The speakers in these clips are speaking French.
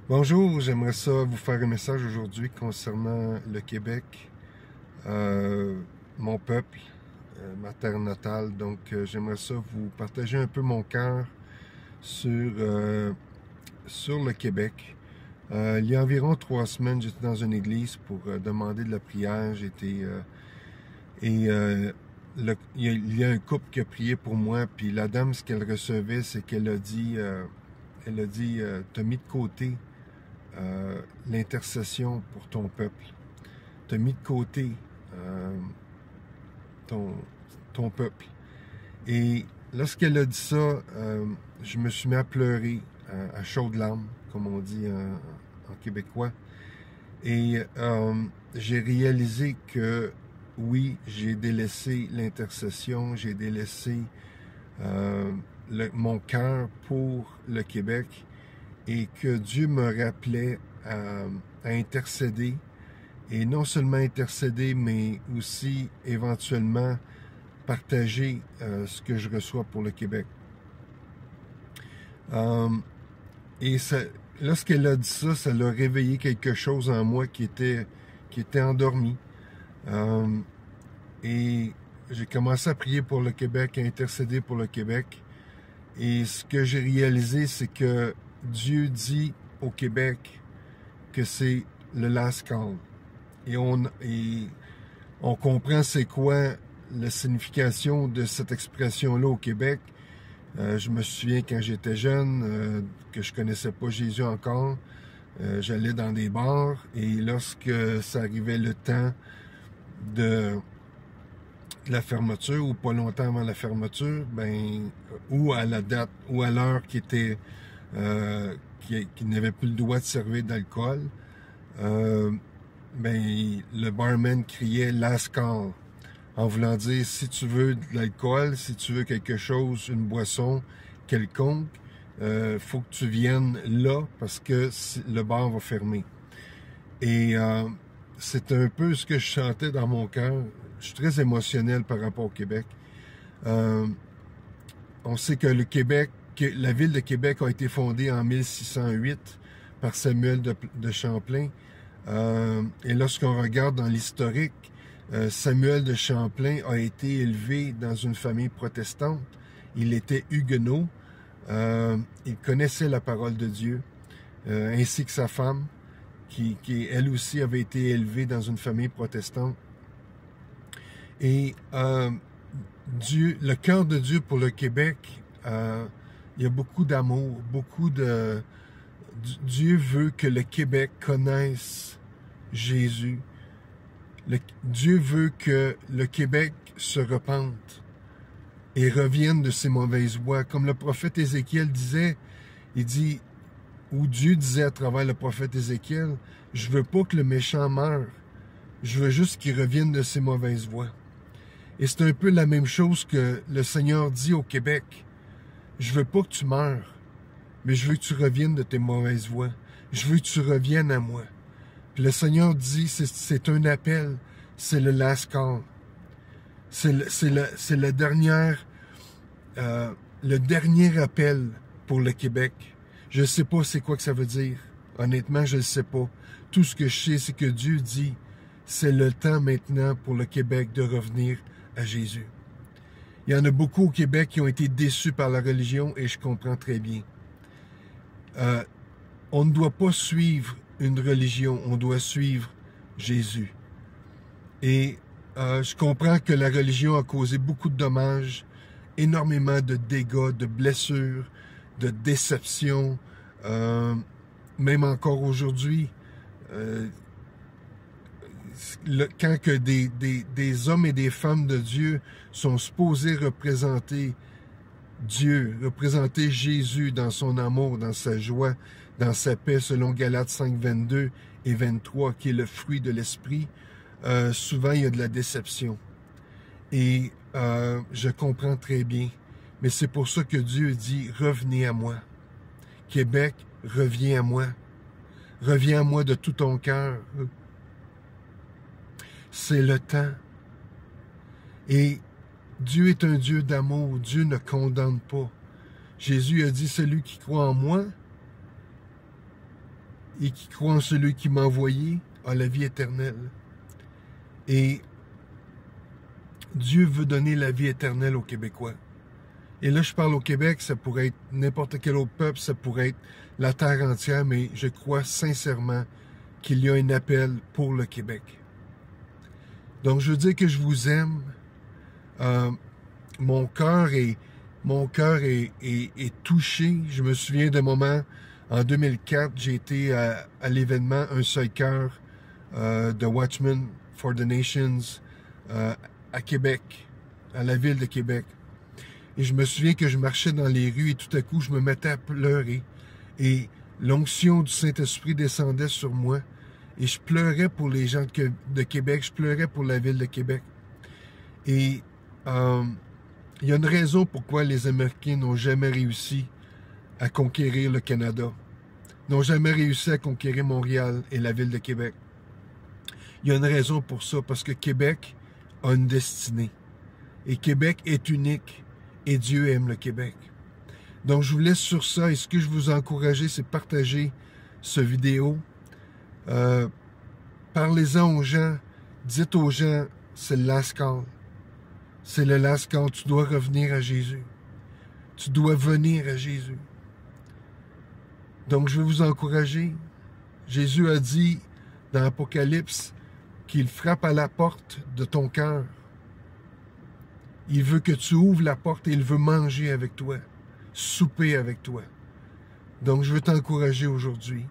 Bonjour, j'aimerais ça vous faire un message aujourd'hui concernant le Québec, mon peuple, ma terre natale. Donc, j'aimerais ça vous partager un peu mon cœur sur le Québec. Il y a environ 3 semaines, j'étais dans une église pour demander de la prière. Il y a un couple qui a prié pour moi, puis la dame, ce qu'elle recevait, c'est qu'elle a dit, t'as mis de côté l'intercession pour ton peuple. Tu as mis de côté ton, ton peuple. Et lorsqu'elle a dit ça, je me suis mis à pleurer à chaudes larmes, comme on dit en québécois. Et j'ai réalisé que oui, j'ai délaissé l'intercession, j'ai délaissé mon cœur pour le Québec, et que Dieu me rappelait à intercéder, et non seulement intercéder, mais aussi éventuellement partager ce que je reçois pour le Québec. Et lorsqu'elle a dit ça, ça l'a réveillé quelque chose en moi qui était endormi. Et j'ai commencé à prier pour le Québec, à intercéder pour le Québec. Et ce que j'ai réalisé, c'est que Dieu dit au Québec que c'est le last call. Et on comprend c'est quoi la signification de cette expression-là au Québec. Je me souviens quand j'étais jeune, que je connaissais pas Jésus encore, j'allais dans des bars, et lorsque ça arrivait le temps de la fermeture, ou pas longtemps avant la fermeture, ou à la date, ou à l'heure qui n'avait plus le droit de servir d'alcool, le barman criait last call, en voulant dire, si tu veux de l'alcool, si tu veux quelque chose, une boisson quelconque, faut que tu viennes là, parce que le bar va fermer. Et c'est un peu ce que je chantais dans mon cœur. Je suis très émotionnel par rapport au Québec. On sait que la ville de Québec a été fondée en 1608 par Samuel de Champlain. Et lorsqu'on regarde dans l'historique, Samuel de Champlain a été élevé dans une famille protestante. Il était huguenot. Il connaissait la parole de Dieu, ainsi que sa femme, qui elle aussi avait été élevée dans une famille protestante. Et le cœur de Dieu pour le Québec, il y a beaucoup d'amour, Dieu veut que le Québec connaisse Jésus. Dieu veut que le Québec se repente et revienne de ses mauvaises voies. Comme le prophète Ézéchiel disait, ou Dieu disait à travers le prophète Ézéchiel, je veux pas que le méchant meure, je veux juste qu'il revienne de ses mauvaises voies. Et c'est un peu la même chose que le Seigneur dit au Québec. Je veux pas que tu meurs, mais je veux que tu reviennes de tes mauvaises voies. Je veux que tu reviennes à moi. Puis le Seigneur dit, c'est un appel, c'est le last call. C'est le dernier appel pour le Québec. Je ne sais pas c'est quoi que ça veut dire. Honnêtement, je ne sais pas. Tout ce que je sais, c'est que Dieu dit, c'est le temps maintenant pour le Québec de revenir à Jésus. Il y en a beaucoup au Québec qui ont été déçus par la religion, et je comprends très bien. On ne doit pas suivre une religion, on doit suivre Jésus. Et je comprends que la religion a causé beaucoup de dommages, énormément de dégâts, de blessures, de déceptions, même encore aujourd'hui. Quand que des hommes et des femmes de Dieu sont supposés représenter Dieu, représenter Jésus dans son amour, dans sa joie, dans sa paix, selon Galates 5, 22 et 23, qui est le fruit de l'esprit, souvent il y a de la déception. Et je comprends très bien. Mais c'est pour ça que Dieu dit, revenez à moi. Québec, reviens à moi. Reviens à moi de tout ton cœur. C'est le temps. Et Dieu est un Dieu d'amour. Dieu ne condamne pas. Jésus a dit, celui qui croit en moi et qui croit en celui qui m'a envoyé a la vie éternelle. Et Dieu veut donner la vie éternelle aux Québécois. Et là, je parle au Québec, ça pourrait être n'importe quel autre peuple, ça pourrait être la terre entière, mais je crois sincèrement qu'il y a un appel pour le Québec. Donc, je veux dire que je vous aime. Mon cœur est touché. Je me souviens d'un moment, en 2004, j'ai été à l'événement Un seul cœur de Watchmen for the Nations à Québec, à la ville de Québec. Et je me souviens que je marchais dans les rues et tout à coup, je me mettais à pleurer. Et l'onction du Saint-Esprit descendait sur moi. Et je pleurais pour les gens de Québec, je pleurais pour la ville de Québec. Et il y a une raison pourquoi les Américains n'ont jamais réussi à conquérir le Canada, n'ont jamais réussi à conquérir Montréal et la ville de Québec. Il y a une raison pour ça, parce que Québec a une destinée. Et Québec est unique, et Dieu aime le Québec. Donc, je vous laisse sur ça, et ce que je vous encourage, c'est de partager ce vidéo. Parlez-en aux gens, dites aux gens, c'est le last call. C'est le last call, tu dois revenir à Jésus. Tu dois venir à Jésus. Donc, je vais vous encourager. Jésus a dit dans l'Apocalypse qu'il frappe à la porte de ton cœur. Il veut que tu ouvres la porte et il veut manger avec toi, souper avec toi. Donc, je veux t'encourager aujourd'hui.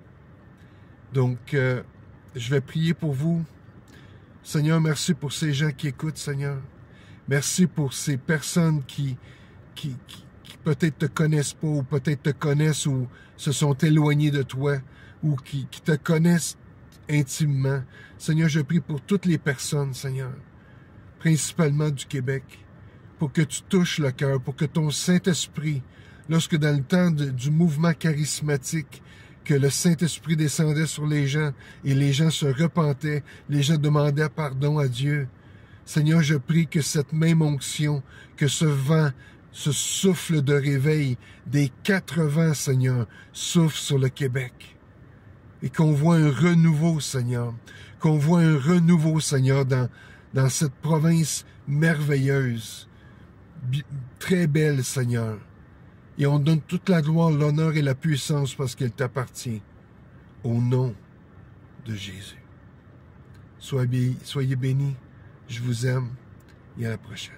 Donc, je vais prier pour vous. Seigneur, merci pour ces gens qui écoutent, Seigneur. Merci pour ces personnes qui peut-être te connaissent pas, ou peut-être te connaissent ou se sont éloignées de toi, ou qui te connaissent intimement. Seigneur, je prie pour toutes les personnes, Seigneur, principalement du Québec, pour que tu touches le cœur, pour que ton Saint-Esprit, lorsque dans le temps du mouvement charismatique, que le Saint-Esprit descendait sur les gens et les gens se repentaient, les gens demandaient pardon à Dieu. Seigneur, je prie que cette même onction, que ce vent, ce souffle de réveil des 4 vents, Seigneur, souffle sur le Québec. Et qu'on voit un renouveau, Seigneur. Qu'on voit un renouveau, Seigneur, dans cette province merveilleuse, très belle, Seigneur. Et on donne toute la gloire, l'honneur et la puissance parce qu'elle t'appartient. Au nom de Jésus. Soyez bénis. Je vous aime et à la prochaine.